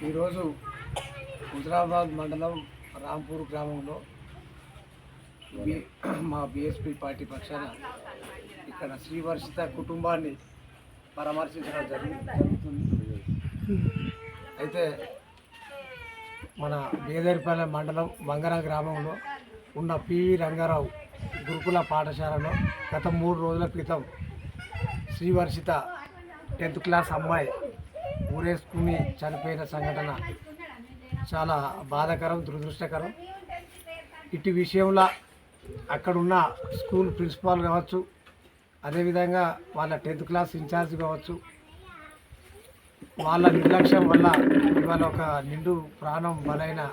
ఈరోజు హుజరాబాద్ మండలం రాంపూర్ గ్రామంలో మా బీఎస్పీ పార్టీ పక్షాన ఇక్కడ శ్రీవర్షిత కుటుంబాన్ని పరామర్శించడం జరుగుతుంది. అయితే మన బేదరిపల్లె మండలం వంగర గ్రామంలో ఉన్న పివి రంగారావు గురుకుల పాఠశాలలో గత 3 రోజుల క్రితం శ్రీవర్షిత 10th క్లాస్ అమ్మాయి ఊరేసుకుని చనిపోయిన సంఘటన చాలా బాధాకరం, దురదృష్టకరం. ఇటు విషయంలో అక్కడున్న స్కూల్ ప్రిన్సిపాల్ కావచ్చు, అదేవిధంగా వాళ్ళ 10th క్లాస్ ఇన్ఛార్జ్ కావచ్చు, వాళ్ళ నిర్లక్ష్యం వల్ల ఇవాళ ఒక నిండు ప్రాణం బలైన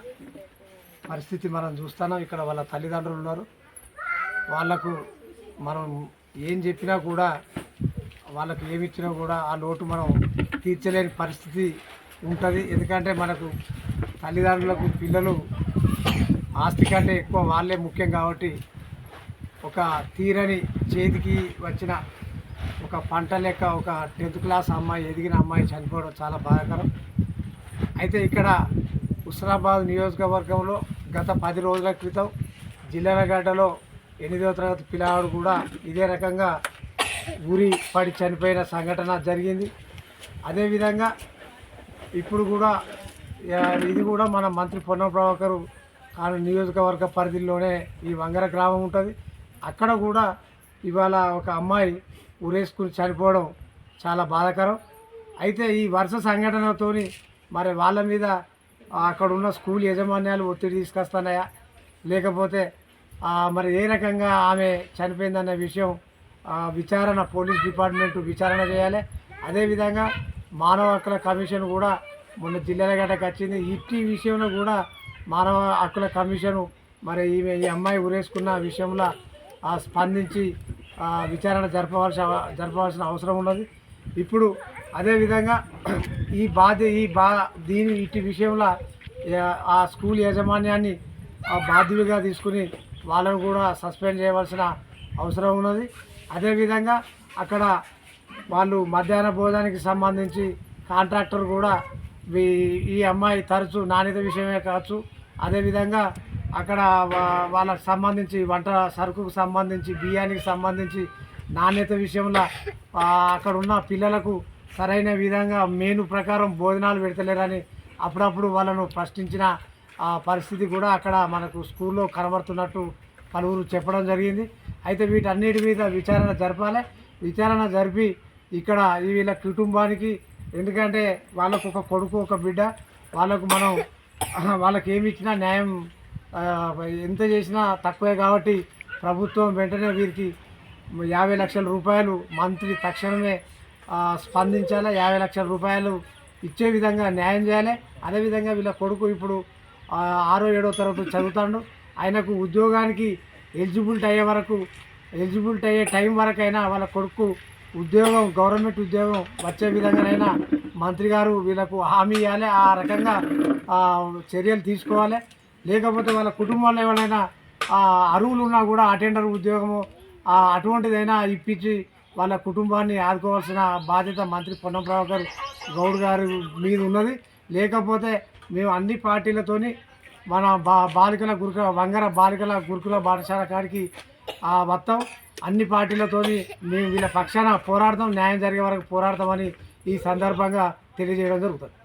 పరిస్థితి మనం చూస్తున్నాం. ఇక్కడ వాళ్ళ తల్లిదండ్రులు ఉన్నారు. వాళ్లకు మనం ఏం చెప్పినా కూడా, వాళ్ళకి ఏమి ఇచ్చినా కూడా ఆ లోటు మనం తీర్చలేని పరిస్థితి ఉంటుంది. ఎందుకంటే మనకు తల్లిదండ్రులకు పిల్లలు ఆస్తి కంటే ఎక్కువ వాళ్ళే ముఖ్యం. కాబట్టి ఒక తీరని చేతికి వచ్చిన ఒక పంట లెక్క ఒక 10th క్లాస్ అమ్మాయి, ఎదిగిన అమ్మాయి చనిపోవడం చాలా బాధాకరం. అయితే ఇక్కడ హుస్నాబాద్ నియోజకవర్గంలో గత 10 రోజుల క్రితం జిల్లాలగడ్డలో 8వ తరగతి పిల్లవాడు కూడా ఇదే రకంగా ఊరి పడి చనిపోయిన సంఘటన జరిగింది. అదేవిధంగా ఇప్పుడు కూడా ఇది కూడా మన మంత్రి పొన్నం ప్రభాకర్ నియోజకవర్గ పరిధిలోనే ఈ వంగర గ్రామం ఉంటుంది. అక్కడ కూడా ఇవాళ ఒక అమ్మాయి ఊరేసుకుని చనిపోవడం చాలా బాధాకరం. అయితే ఈ వరుస సంఘటనతో మరి వాళ్ళ మీద అక్కడ ఉన్న స్కూల్ యాజమాన్యాలు ఒత్తిడి తీసుకొస్తున్నాయా, లేకపోతే మరి ఏ రకంగా ఆమె చనిపోయిందనే విషయం విచారణ పోలీస్ డిపార్ట్మెంటు విచారణ చేయాలి. అదేవిధంగా మానవ హక్కుల కమిషన్ కూడా మొన్న జిల్లాలగడ్డకు వచ్చింది. ఇట్టి విషయంలో కూడా మానవ హక్కుల కమిషను మరి ఈ అమ్మాయి ఊరేసుకున్న విషయంలో స్పందించి విచారణ జరపవలసిన అవసరం ఉన్నది. ఇప్పుడు అదేవిధంగా దీని ఇట్టి విషయంలో ఆ స్కూల్ యాజమాన్యాన్ని బాధ్యులుగా తీసుకుని వాళ్ళను కూడా సస్పెండ్ చేయవలసిన అవసరం ఉన్నది. అదేవిధంగా అక్కడ వాళ్ళు మధ్యాహ్న భోజనానికి సంబంధించి కాంట్రాక్టర్ కూడా ఈ అమ్మాయి తరచు నాణ్యత విషయమే కావచ్చు, అదేవిధంగా అక్కడ వాళ్ళకు సంబంధించి వంట సరుకుకు సంబంధించి, బియ్యానికి సంబంధించి నాణ్యత విషయంలో అక్కడ ఉన్న పిల్లలకు సరైన విధంగా మెనూ ప్రకారం భోజనాలు పెడతలేరని అప్పుడప్పుడు వాళ్ళను ప్రశ్నించిన పరిస్థితి కూడా అక్కడ మనకు స్కూల్లో కనబడుతున్నట్టు పలువురు చెప్పడం జరిగింది. అయితే వీటన్నిటి మీద విచారణ జరపాలి. విచారణ జరిపి ఇక్కడ వీళ్ళ కుటుంబానికి, ఎందుకంటే వాళ్ళకు ఒక కొడుకు ఒక బిడ్డ, వాళ్ళకి ఏమి ఇచ్చినా న్యాయం ఎంత చేసినా తక్కువే. కాబట్టి ప్రభుత్వం వెంటనే వీరికి 50 లక్షల రూపాయలు మంత్రి తక్షణమే స్పందించాలి. 50 లక్షల రూపాయలు ఇచ్చే విధంగా న్యాయం చేయాలి. అదేవిధంగా వీళ్ళ కొడుకు ఇప్పుడు 6వ 7వ తరగతి చదువుతాడు. ఆయనకు ఉద్యోగానికి ఎలిజిబిలిటీ అయ్యే టైం వరకైనా వాళ్ళ కొడుకు ఉద్యోగం, గవర్నమెంట్ ఉద్యోగం వచ్చే విధంగానైనా మంత్రి గారు వీళ్ళకు హామీ ఇవ్వాలి. ఆ రకంగా చర్యలు తీసుకోవాలి. లేకపోతే వాళ్ళ కుటుంబంలో ఎవరైనా అర్హులు ఉన్నా కూడా అటెండర్ ఉద్యోగము అటువంటిదైనా ఇప్పించి వాళ్ళ కుటుంబాన్ని ఆదుకోవాల్సిన బాధ్యత మంత్రి పొన్నం ప్రభాకర్ గౌడ్ గారి మీద ఉన్నది. లేకపోతే మేము అన్ని పార్టీలతోని మన వంగర బాలికల గురుకుల పాఠశాల కాడికి మొత్తం అన్ని పార్టీలతోని మేము వీళ్ళ పక్షాన పోరాడతాం, న్యాయం జరిగే వరకు పోరాడతామని ఈ సందర్భంగా తెలియజేయడం జరుగుతుంది.